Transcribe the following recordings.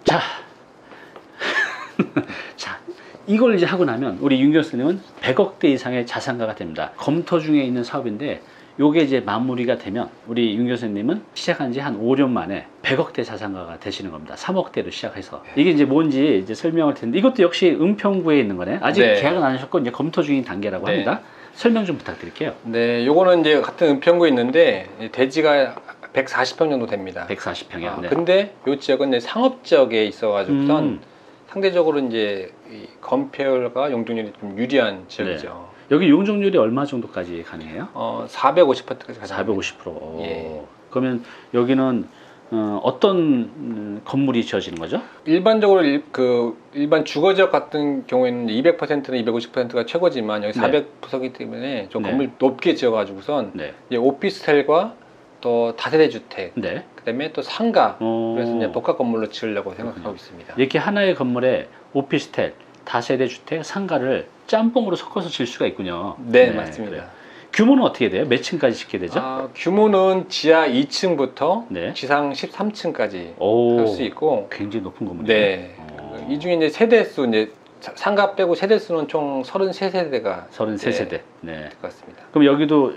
자, 자, 이걸 이제 하고 나면 우리 윤 교수님은 100억대 이상의 자산가가 됩니다. 검토 중에 있는 사업인데 요게 이제 마무리가 되면 우리 윤 교수님은 시작한 지 한 5년 만에 100억대 자산가가 되시는 겁니다. 3억대로 시작해서. 이게 이제 뭔지 이제 설명할 텐데 이것도 역시 은평구에 있는 거네. 아직 네. 계약은 안 하셨고 이제 검토 중인 단계라고 네. 합니다. 설명 좀 부탁드릴게요. 네, 요거는 이제 같은 은평구에 있는데 대지가 140평 정도 됩니다. 140평이요. 근데 요 지역은 이제 상업 지역에 있어가지고선 상대적으로 이제 이 건폐율과 용적률이 좀 유리한 지역이죠. 여기 용적률이 얼마 정도까지 가능해요? 450%까지 가죠. 450%. 예. 그러면 여기는 어떤 건물이 지어지는 거죠? 일반적으로 일반 주거 지역 같은 경우에는 200%는 250%가 최고지만 여기 400%이기 때문에 좀 네. 건물 높게 지어가지고선 네. 이제 오피스텔과 또 다세대 주택, 네. 그다음에 또 상가, 어. 그래서 이제 복합 건물로 지으려고 생각하고 있습니다. 이렇게 하나의 건물에 오피스텔, 다세대 주택, 상가를 짬뽕으로 섞어서 질 수가 있군요. 네, 맞습니다. 그래요. 규모는 어떻게 돼요? 몇 층까지 짓게 되죠? 규모는 지하 2층부터 네. 지상 13층까지 오, 할 수 있고, 굉장히 높은 건물이에요. 네. 이 중에 이제 세대수, 이제 상가 빼고 세대수는 총 33세대가 33세대. 네, 네. 될 것 같습니다. 그럼 여기도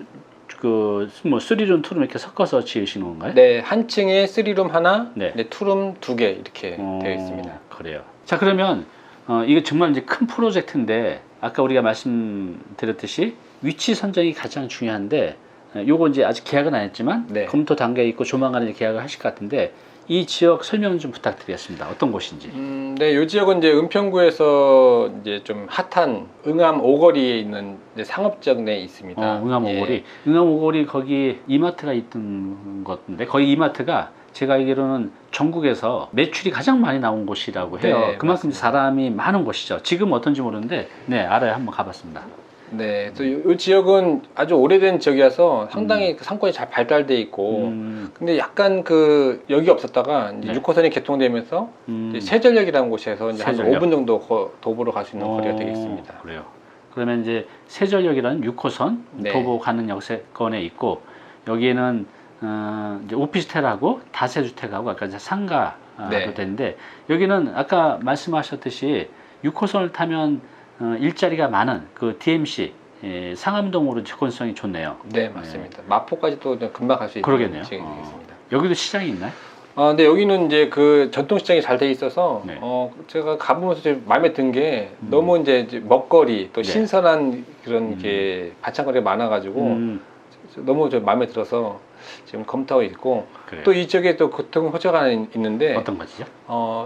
그 뭐 3룸, 2룸 이렇게 섞어서 지으시는 건가요? 네, 한 층에 3룸 하나, 네. 네, 2룸 2개 이렇게 되어 있습니다. 그래요. 자, 그러면 이게 정말 이제 큰 프로젝트인데 아까 우리가 말씀드렸듯이 위치 선정이 가장 중요한데 요거 이제 아직 계약은 안 했지만 네. 검토 단계에 있고 조만간 이제 계약을 하실 것 같은데 이 지역 설명 좀 부탁드리겠습니다. 어떤 곳인지. 네, 이 지역은 이제 은평구에서 이제 좀 핫한 응암 오거리에 있는 이제 상업지역 내에 있습니다. 응암 오거리. 예. 응암 오거리 거기 이마트가 있던 것 같은데 거기 이마트가 제가 알기로는 전국에서 매출이 가장 많이 나온 곳이라고 해요. 네, 그만큼 맞습니다. 사람이 많은 곳이죠. 지금 어떤지 모르는데 네, 알아요. 한번 가봤습니다. 네, 또 이 지역은 아주 오래된 지역이라서 상당히 그 상권이 잘 발달돼 있고, 근데 약간 그 역이 없었다가 이제 네. 6호선이 개통되면서 이제 세전역이라는 곳에서 이제 한 세전역. 5분 정도 도보로 갈 수 있는 거리가 되겠습니다. 그래요. 그러면 이제 세전역이라는 6호선 네. 도보 가는 역세권에 있고 여기에는 이제 오피스텔하고 다세주택하고 아까 이제 상가도 네. 되는데 여기는 아까 말씀하셨듯이 6호선을 타면 일자리가 많은 그 DMC 상암동으로 접근성이 좋네요. 네, 맞습니다. 마포까지도 금방 갈 수 있는 그러겠네요. 지역이겠습니다. 여기도 시장이 있나요? 근데 여기는 이제 그 전통시장이 잘 돼 있어서 네. 제가 가보면서 좀 마음에 든 게 너무 이제 먹거리 또 네. 신선한 그런 게 반찬거리가 많아가지고 너무 좀 마음에 들어서 지금 검토하고 있고, 그래요. 또 이쪽에 또 교통호재가 하나 있는데 어떤 거지요?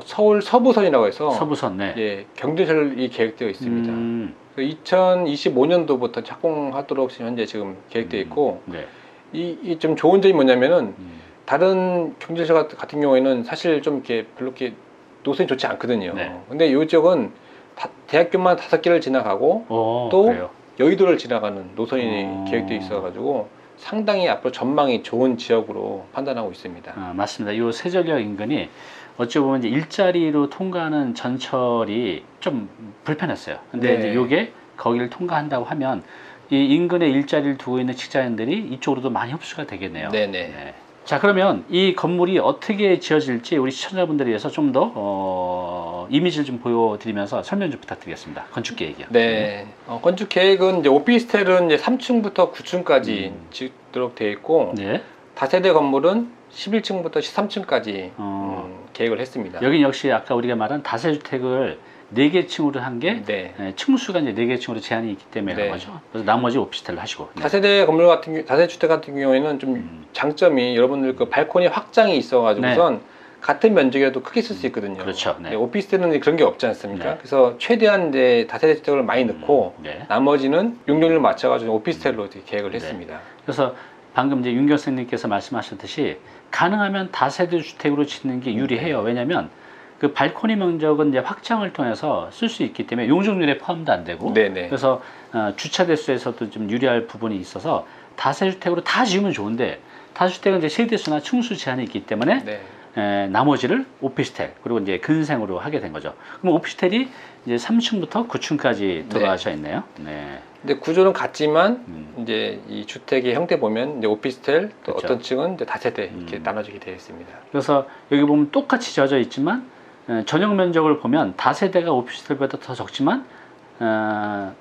서울 서부선이라고 해서 서부선, 네. 예, 경전철이 계획되어 있습니다. 2025년도부터 착공하도록 현재 지금 계획되어 있고, 네. 이 좀 좋은 점이 뭐냐면은 다른 경전철 같은 경우에는 사실 좀 이렇게 별로 이렇게 노선이 좋지 않거든요. 네. 근데 이 지역은 대학교만 5개를 지나가고 또 그래요. 여의도를 지나가는 노선이 계획되어 있어가지고 상당히 앞으로 전망이 좋은 지역으로 판단하고 있습니다. 맞습니다. 이 세전역 인근이 어찌 보면 이제 일자리로 통과하는 전철이 좀 불편했어요. 근데 네. 이제 이게 거기를 통과한다고 하면 이 인근에 일자리를 두고 있는 직장인들이 이쪽으로도 많이 흡수가 되겠네요. 네네. 네. 자, 그러면 이 건물이 어떻게 지어질지 우리 시청자분들을 위해서 좀 더 이미지를 좀 보여드리면서 설명 좀 부탁드리겠습니다. 건축 계획이요. 네. 건축 계획은 이제 오피스텔은 이제 3층부터 9층까지 짓도록 되어 있고, 네. 다세대 건물은 11층부터 13층까지 계획을 했습니다. 여긴 역시 아까 우리가 말한 다세주택을 4개 층으로 한 게 네. 층수가 이제 4개 층으로 제한이 있기 때문에 그런 네. 거죠. 그래서 나머지 오피스텔을 하시고. 네. 다세주택 같은 경우에는 좀 장점이 여러분들 그 발코니 확장이 있어가지고선 같은 면적이라도 크게 쓸 수 있거든요. 그렇죠. 네. 오피스텔은 그런 게 없지 않습니까? 네. 그래서 최대한 이제 다세대주택을 많이 넣고 네. 나머지는 용적률을 맞춰가지고 오피스텔로 이렇게 계획을 네. 했습니다. 그래서 방금 이제 윤 교수님께서 말씀하셨듯이 가능하면 다세대 주택으로 짓는 게 유리해요. 왜냐하면 그 발코니 면적은 이제 확장을 통해서 쓸 수 있기 때문에 용적률에 포함도 안 되고, 네네. 그래서 주차 대수에서도 좀 유리할 부분이 있어서 다세주택으로 다 지으면 좋은데 다세주택은 이제 세대수나 층수 제한이 있기 때문에 네. 나머지를 오피스텔 그리고 이제 근생으로 하게 된 거죠. 그럼 오피스텔이 이제 3층부터 9층까지 들어가셔 있네요. 네. 근데 구조는 같지만 이제 이 주택의 형태 보면 이제 오피스텔 또 그렇죠. 어떤 층은 이제 다세대 이렇게 나눠지게 되어 있습니다. 그래서 여기 보면 똑같이 지어져 있지만 전용 면적을 보면 다세대가 오피스텔보다 더 적지만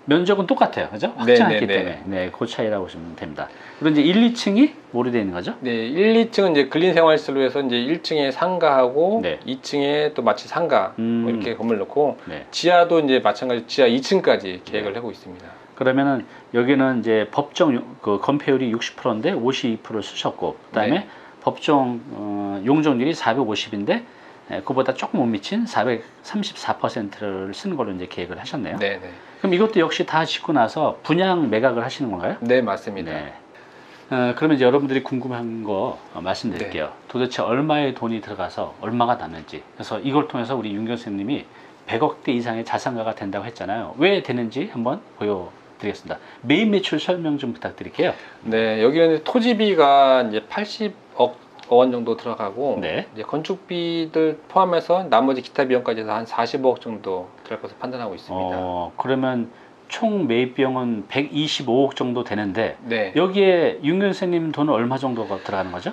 면적은 똑같아요. 그죠? 확장했기 때문에. 네, 그 차이라고 보시면 됩니다. 그리고 이제 1, 2층이 뭐로 되어 있는 거죠? 네, 1, 2층은 이제 근린생활시설로 해서 이제 1층에 상가하고 네. 2층에 또 마치 상가 뭐 이렇게 건물 넣고 네. 지하도 이제 마찬가지 지하 2층까지 계획을 하고 있습니다. 그러면은 여기는 이제 법정 그 건폐율이 60%인데 52%를 쓰셨고, 그다음에 네. 법정 용적률이 450인데 그보다 조금 못 미친 434%를 쓰는 걸로 이제 계획을 하셨네요. 네, 네. 그럼 이것도 역시 다 짓고 나서 분양 매각을 하시는 건가요? 네, 맞습니다. 네. 그러면 이제 여러분들이 궁금한 거 말씀드릴게요. 네. 도대체 얼마의 돈이 들어가서 얼마가 남는지. 그래서 이걸 통해서 우리 윤 교수님이 100억대 이상의 자산가가 된다고 했잖아요. 왜 되는지 한번 보여드리겠습니다. 매입 매출 설명 좀 부탁드릴게요. 네, 여기는 토지비가 이제 80억 원 정도 들어가고 네. 이제 건축비들 포함해서 나머지 기타 비용까지 해서 한 40억 정도 들어갈 것으로 판단하고 있습니다. 그러면 총 매입 비용은 125억 정도 되는데 네. 여기에 윤 교수님 돈은 얼마 정도가 들어가는 거죠?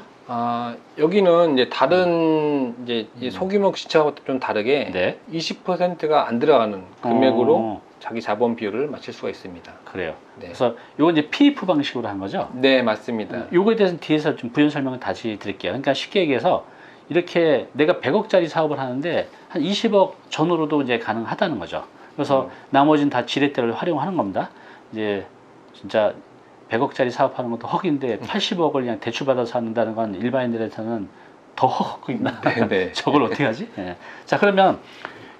여기는 이제 다른 이제 이 소규모 시차하고 좀 다르게 네. 20%가 안 들어가는 금액으로 자기 자본 비율을 맞출 수가 있습니다. 그래요. 네. 그래서 이건 이제 PF 방식으로 한 거죠? 네, 맞습니다. 요거에 대해서는 뒤에서 좀 부연 설명을 다시 드릴게요. 그러니까 쉽게 얘기해서 이렇게 내가 100억짜리 사업을 하는데 한 20억 전후로도 이제 가능하다는 거죠. 그래서 나머지는 다 지렛대를 활용하는 겁니다. 이제 진짜 100억짜리 사업하는 것도 헉인데 80억을 그냥 대출받아서 한다는 건 일반인들한테는 더 헉이나 네. 저걸 어떻게 하지? 네. 자, 그러면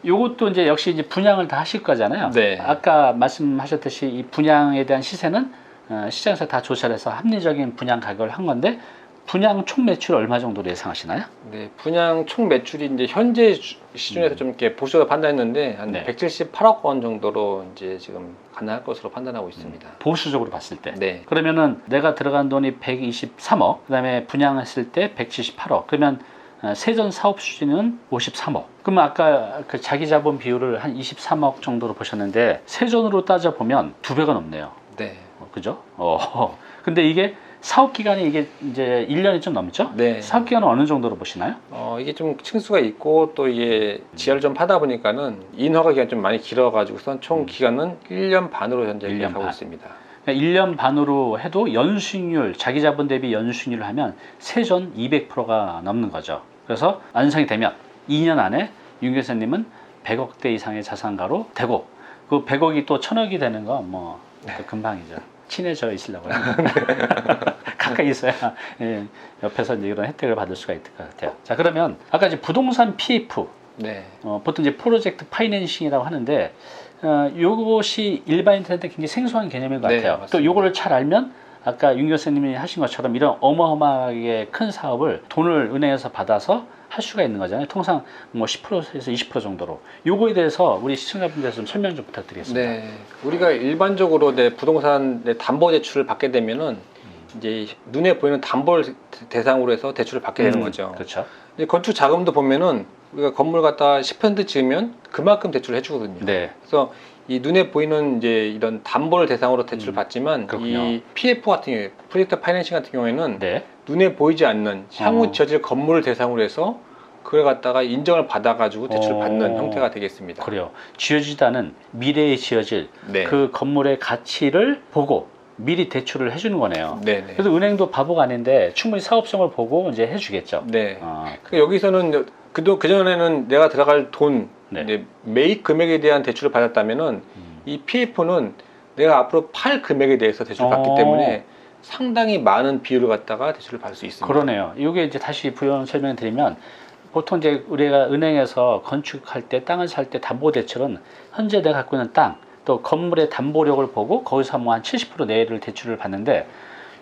요것도 이제 역시 이제 분양을 다 하실 거잖아요. 네. 아까 말씀하셨듯이 이 분양에 대한 시세는 시장에서 다 조사를 해서 합리적인 분양 가격을 한 건데 분양 총 매출 얼마 정도로 예상하시나요? 네, 분양 총 매출이 이제 현재 시중에서 좀 이렇게 보수적으로 판단했는데 한 네. 178억 원 정도로 이제 지금 가능할 것으로 판단하고 있습니다. 보수적으로 봤을 때. 네. 그러면은 내가 들어간 돈이 123억, 그다음에 분양했을 때 178억. 그러면 세전 사업 수준은 53억. 그러면 아까 그 자기 자본 비율을 한 23억 정도로 보셨는데 세전으로 따져 보면 2배가 넘네요. 네. 그죠? 근데 이게 사업 기간이 이게 이제 1년이 좀 넘죠? 네. 사업 기간은 어느 정도로 보시나요? 이게 좀 층수가 있고 또 이게 지하를 좀 파다 보니까는 인허가 기간이 좀 많이 길어가지고선 총 기간은 1년 반으로 현재 1년 계획하고 반. 있습니다. 1년 반으로 해도 연수익률, 자기 자본 대비 연수익률을 하면 세전 200%가 넘는 거죠. 그래서 완성이 되면 2년 안에 윤 교수님은 100억대 이상의 자산가로 되고 그 100억이 또 1000억이 되는 거 뭐 금방이죠. 친해져 있으려고요. 가까이 있어야 옆에서 이제 이런 혜택을 받을 수가 있을 것 같아요. 자, 그러면 아까 이제 부동산 PF 네. 보통 이제 프로젝트 파이낸싱이라고 하는데 요것이 일반인들한테 굉장히 생소한 개념인 것 네, 같아요. 맞습니다. 또 요거를 잘 알면 아까 윤 교수님이 하신 것처럼 이런 어마어마하게 큰 사업을 돈을 은행에서 받아서 할 수가 있는 거잖아요. 통상 뭐 10%에서 20% 정도로. 요거에 대해서 우리 시청자분들께서 좀 설명 좀 부탁드리겠습니다. 네. 우리가 일반적으로 부동산 담보 대출을 받게 되면은 이제 눈에 보이는 담보를 대상으로 해서 대출을 받게 되는 거죠. 그렇죠. 이제 건축 자금도 보면은 우리가 건물 갖다 10% 지으면 그만큼 대출을 해주거든요. 네. 그래서 이 눈에 보이는 이제 이런 담보를 대상으로 대출을 받지만 그렇군요. 이 PF 같은 경우에 프로젝트 파이낸싱 같은 경우에는 네. 눈에 보이지 않는 향후 지어질 건물을 대상으로 해서 그걸 갖다가 인정을 받아가지고 대출을 받는 형태가 되겠습니다. 그래요. 지어지다는 미래에 지어질 네. 그 건물의 가치를 보고 미리 대출을 해주는 거네요. 네. 그래서 은행도 바보가 아닌데 충분히 사업성을 보고 이제 해주겠죠. 네. 어, 그러니까 여기서는 그전에는 내가 들어갈 돈, 네. 이제 매입 금액에 대한 대출을 받았다면은 이 PF는 내가 앞으로 팔 금액에 대해서 대출을 받기 때문에 상당히 많은 비율을 갖다가 대출을 받을 수 있습니다. 그러네요. 이게 이제 다시 부연 설명드리면 보통 이제 우리가 은행에서 건축할 때 땅을 살 때 담보 대출은 현재 내가 갖고 있는 땅 또 건물의 담보력을 보고 거기서 뭐 한 70% 내외를 대출을 받는데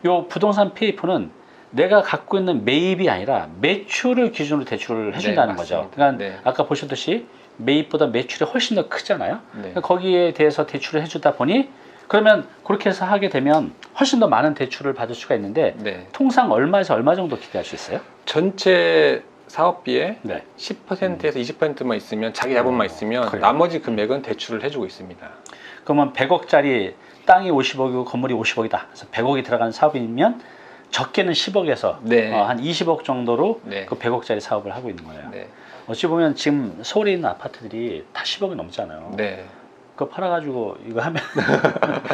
요 부동산 PF는 내가 갖고 있는 매입이 아니라 매출을 기준으로 대출을 해준다는 네, 거죠. 맞습니다. 그러니까 네. 아까 보셨듯이 매입보다 매출이 훨씬 더 크잖아요. 네. 그러니까 거기에 대해서 대출을 해주다 보니 그러면 그렇게 해서 하게 되면 훨씬 더 많은 대출을 받을 수가 있는데 네. 통상 얼마에서 얼마 정도 기대할 수 있어요? 전체 사업비의 네. 10%에서 20%만 있으면 자기 자본만 있으면 그래요. 나머지 금액은 대출을 해주고 있습니다. 그러면 100억짜리 땅이 50억이고 건물이 50억이다. 그래서 100억이 들어가는 사업이면 적게는 10억에서 네. 한 20억 정도로 네. 그 100억짜리 사업을 하고 있는 거예요. 네. 어찌 보면 지금 서울에 있는 아파트들이 다 10억이 넘잖아요. 네. 그거 팔아가지고 이거 하면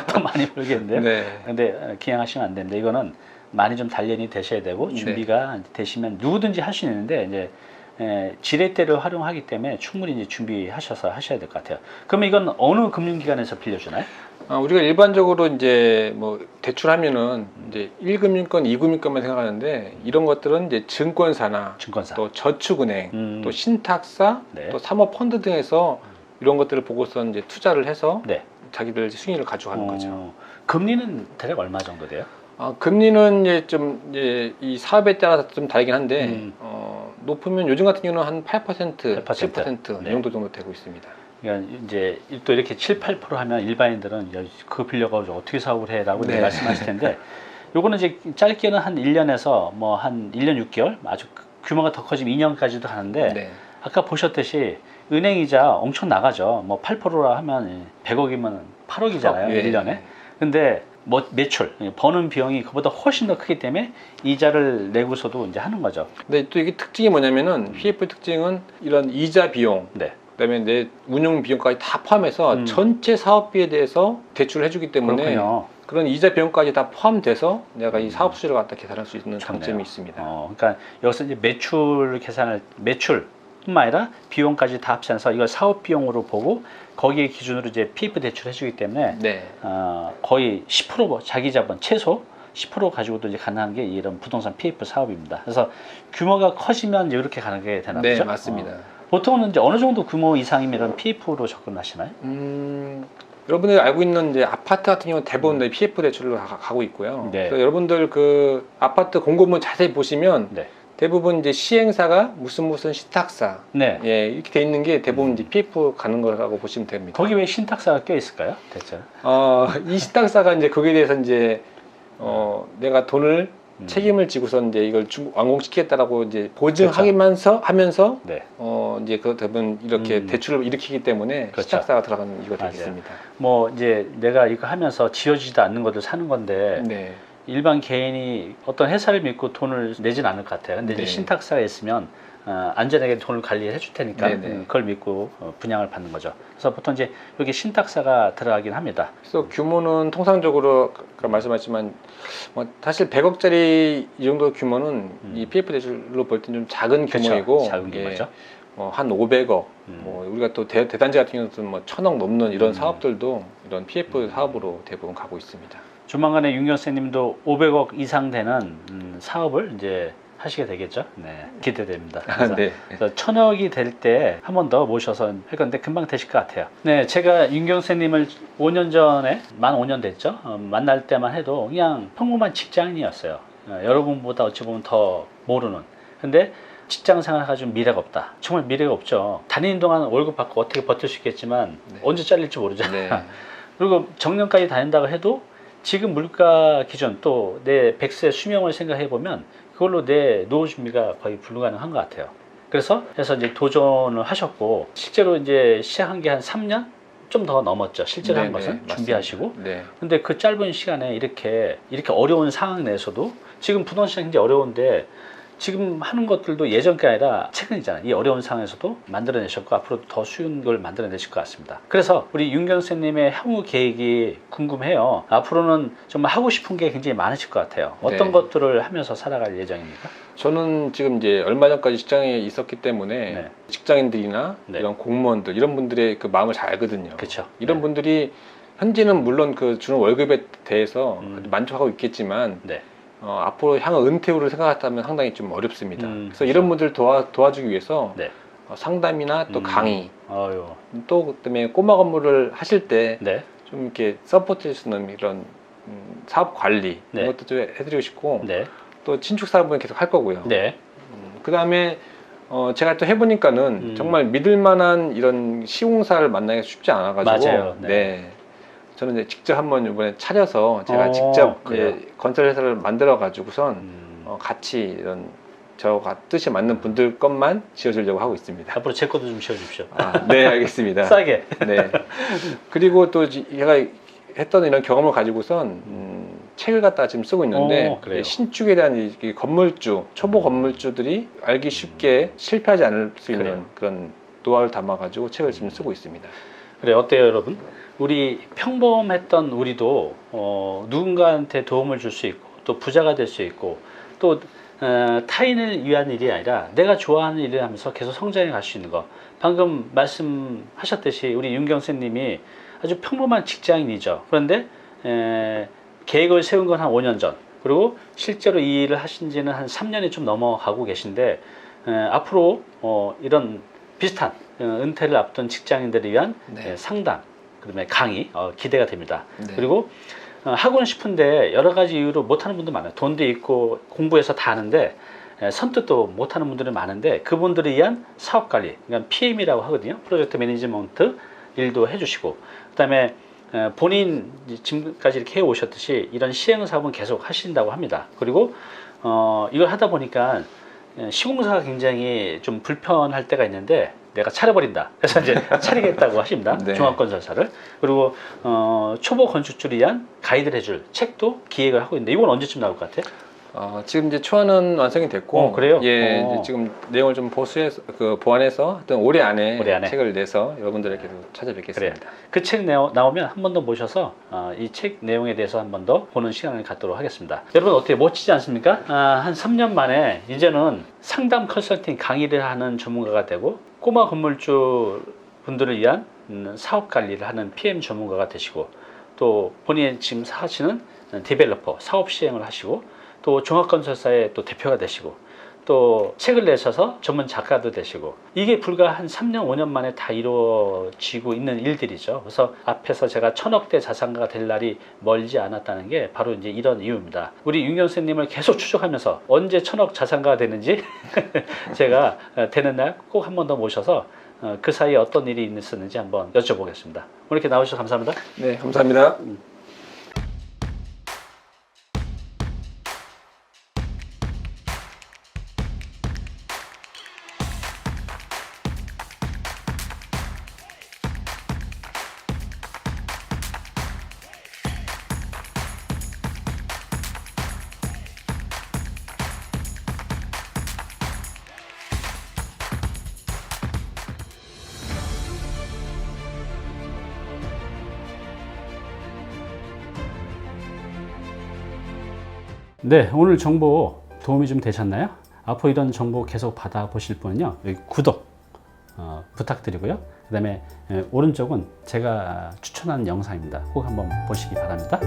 더 많이 벌겠는데요. 네. 근데 기양하시면 안 됩니다. 이거는 많이 좀 단련이 되셔야 되고 준비가 되시면 누구든지 할 수 있는데 이제 지렛대를 활용하기 때문에 충분히 이제 준비하셔서 하셔야 될 것 같아요. 그러면 이건 어느 금융기관에서 빌려주나요? 우리가 일반적으로 이제 뭐 대출하면은 이제 1금융권, 2금융권만 생각하는데 이런 것들은 이제 증권사나 증권사. 또 저축은행, 음. 또 신탁사, 네. 또 사모펀드 등에서 이런 것들을 보고서 이제 투자를 해서 네. 자기들 수익을 가져가는 거죠. 금리는 대략 얼마 정도 돼요? 금리는 이제 좀 이제 이 사업에 따라서 좀 다르긴 한데 높으면 요즘 같은 경우는 한 8%, 10% 네. 이 정도 되고 있습니다. 그러니까 이제 또 이렇게 7, 8% 하면 일반인들은 야, 그거 빌려가지고 어떻게 사업을 해라고 네. 말씀하실 텐데 요거는 이제 짧게는 한 1년에서 뭐 한 1년 6개월 아주 규모가 더 커지면 2년까지도 가는데 네. 아까 보셨듯이 은행이자 엄청 나가죠. 뭐 8%라 하면 100억이면 8억이잖아요. 예. 1년에. 근데 뭐 매출, 버는 비용이 그보다 훨씬 더 크기 때문에 이자를 내고서도 이제 하는 거죠. 근데 또 이게 특징이 뭐냐면은 PF 특징은 이런 이자 비용, 네. 그다음에 내 운영 비용까지 다 포함해서 전체 사업비에 대해서 대출을 해주기 때문에 그렇군요. 그런 이자 비용까지 다 포함돼서 내가 이 사업 수지를 갖다 계산할 수 있는 좋네요. 장점이 있습니다. 그러니까 여기서 이제 매출 계산을 매출뿐만 아니라 비용까지 다 합쳐서 이걸 사업 비용으로 보고 거기에 기준으로 이제 PF 대출 해주기 때문에 네. 거의 10% 자기 자본 최소 10% 가지고도 이제 가능한 게 이런 부동산 PF 사업입니다. 그래서 규모가 커지면 이제 이렇게 가능하게 되나 네, 보죠? 맞습니다. 보통은 이제 어느 정도 규모 이상이면 이런 PF로 접근하시나요? 여러분들이 알고 있는 이제 아파트 같은 경우는 대부분 PF 대출로 가고 있고요. 네. 그래서 여러분들 그 아파트 공고문 자세히 보시면 네. 대부분 이제 시행사가 무슨 신탁사, 네. 예, 이렇게 돼 있는 게 대부분 이제 PF 가는 거라고 보시면 됩니다. 거기 왜 신탁사가 껴 있을까요? 대체? 이 신탁사가 이제 거기에 대해서 이제 내가 돈을 책임을 지고서 이제 이걸 완공시키겠다라고 이제 보증하면서 네. 이제 그 대부분 이렇게 대출을 일으키기 때문에 그렇죠. 신탁사가 들어가는 이유가 맞아요. 되겠습니다. 뭐 이제 내가 이거 하면서 지어지지도 않는 것들 사는 건데 네. 일반 개인이 어떤 회사를 믿고 돈을 내진 않을 것 같아요. 근데 네. 이제 신탁사가 있으면 안전하게 돈을 관리해 줄 테니까 네네. 그걸 믿고 분양을 받는 거죠. 그래서 보통 이제 여기 신탁사가 들어가긴 합니다. 그래서 규모는 통상적으로 아까 말씀하셨지만 사실 100억짜리 이 정도 규모는 이 PF 대출로 볼 때는 좀 작은 그렇죠. 규모이고 작은 규모죠. 한 500억 우리가 또 대단지 같은 경우는 뭐 1000억 넘는 이런 사업들도 이런 PF 사업으로 대부분 가고 있습니다. 조만간에 윤 교수님도 500억 이상 되는 사업을 이제 하시게 되겠죠. 네, 기대됩니다. 그래서, 네. 그래서 1000억이 될 때 한 번 더 모셔서 할 건데 금방 되실 것 같아요. 네, 제가 윤 교수님을 5년 전에 만 5년 됐죠. 만날 때만 해도 그냥 평범한 직장인이었어요. 여러분보다 어찌 보면 더 모르는. 근데 직장 생활 가지고 미래가 없다. 정말 미래가 없죠. 다니는 동안 월급 받고 어떻게 버틸 수 있겠지만 네. 언제 잘릴지 모르잖아요. 네. 그리고 정년까지 다닌다고 해도 지금 물가 기준 또 내 100세 수명을 생각해 보면 그걸로 내 노후 준비가 거의 불가능한 것 같아요. 그래서 이제 도전을 하셨고 실제로 이제 시작한 게 한 3년 좀 더 넘었죠. 실제로 한 것은 맞습니다. 준비하시고. 네. 근데 그 짧은 시간에 이렇게 어려운 상황 내에서도 지금 부동산 시장이 굉장히 어려운데 지금 하는 것들도 예전 게 아니라 최근이잖아요. 이 어려운 상황에서도 만들어내셨고 앞으로 더 쉬운 걸 만들어내실 것 같습니다. 그래서 우리 윤 교수님의 향후 계획이 궁금해요. 앞으로는 정말 하고 싶은 게 굉장히 많으실 것 같아요. 어떤 네. 것들을 하면서 살아갈 예정입니까? 저는 지금 이제 얼마 전까지 직장에 있었기 때문에 네. 직장인들이나 네. 이런 공무원들 이런 분들의 그 마음을 잘 알거든요. 그렇죠. 이런 네. 분들이 현재는 물론 그 주는 월급에 대해서 만족하고 있겠지만 네. 앞으로 향후 은퇴후를 생각한다면 상당히 좀 어렵습니다. 그래서 그렇죠. 이런 분들 도와주기 위해서 네. 상담이나 또 강의 어유. 또 그다음에 꼬마 건물을 하실 때 좀 네. 이렇게 서포트 해 주는 이런 사업 관리 네. 이런 것도 좀 해드리고 싶고 네. 또 친축 사업은 계속 할 거고요. 네. 그다음에 제가 또 해보니까는 정말 믿을 만한 이런 시공사를 만나기가 쉽지 않아가지고 맞아요. 네. 저는 이제 직접 한번 이번에 차려서 제가 직접 그래요? 건설 회사를 만들어 가지고선 같이 이런 저가 뜻이 맞는 분들 것만 지어주려고 하고 있습니다. 앞으로 제 것도 좀 지어주십시오. 네, 알겠습니다. 싸게. 네. 그리고 또 제가 했던 이런 경험을 가지고선 책을 갖다가 지금 쓰고 있는데 그래요? 신축에 대한 이 건물주, 초보 건물주들이 알기 쉽게 실패하지 않을 수 있는 그래요. 그런 노하우를 담아가지고 책을 지금 쓰고 있습니다. 그래, 어때요, 여러분? 우리 평범했던 우리도 누군가한테 도움을 줄 수 있고 또 부자가 될 수 있고 또 타인을 위한 일이 아니라 내가 좋아하는 일을 하면서 계속 성장해 갈 수 있는 거. 방금 말씀하셨듯이 우리 윤경선님이 아주 평범한 직장인이죠. 그런데 계획을 세운 건 한 5년 전, 그리고 실제로 이 일을 하신 지는 한 3년이 좀 넘어가고 계신데 앞으로 이런 비슷한 은퇴를 앞둔 직장인들을 위한 네. 상담, 그다음에 강의 기대가 됩니다. 네. 그리고 하고는 싶은데 여러 가지 이유로 못하는 분도 많아요. 돈도 있고 공부해서 다 하는데 선뜻도 못하는 분들이 많은데 그분들을 위한 사업관리, 그러니까 PM이라고 하거든요. 프로젝트 매니지먼트 일도 해주시고, 그다음에 본인 지금까지 이렇게 해오셨듯이 이런 시행 사업은 계속 하신다고 합니다. 그리고 이걸 하다 보니까 시공사가 굉장히 좀 불편할 때가 있는데 내가 차려버린다. 그래서 이제 차리겠다고 하십니다. 네. 종합건설사를. 그리고 초보 건축주를 위한 가이드를 해줄 책도 기획을 하고 있는데 이건 언제쯤 나올 것 같아요? 지금 이제 초안은 완성이 됐고, 그래요? 예, 이제 지금 내용을 좀 보완해서 어떤 올해 안에 올해 안에. 책을 내서 여러분들에게도 찾아뵙겠습니다. 그 책 나오면 한 번 더 모셔서 이 책 내용에 대해서 한 번 더 보는 시간을 갖도록 하겠습니다. 여러분 어떻게 멋지지 않습니까? 한 3년 만에 이제는 상담 컨설팅 강의를 하는 전문가가 되고 꼬마 건물주 분들을 위한 사업 관리를 하는 PM 전문가가 되시고 또 본인이 지금 하시는 디벨로퍼 사업 시행을 하시고 또 종합건설사의 또 대표가 되시고 또 책을 내셔서 전문 작가도 되시고 이게 불과 한 3년 5년 만에 다 이루어지고 있는 일들이죠. 그래서 앞에서 제가 1000억대 자산가가 될 날이 멀지 않았다는 게 바로 이제 이런 이유입니다. 우리 윤경선님을 계속 추적하면서 언제 1000억 자산가가 되는지 제가 되는 날 꼭 한 번 더 모셔서 그 사이에 어떤 일이 있었는지 한번 여쭤보겠습니다. 오늘 이렇게 나오셔서 감사합니다. 네, 감사합니다. 네, 오늘 정보 도움이 좀 되셨나요? 앞으로 이런 정보 계속 받아보실 분은요, 여기 구독 부탁드리고요. 그 다음에 오른쪽은 제가 추천하는 영상입니다. 꼭 한번 보시기 바랍니다.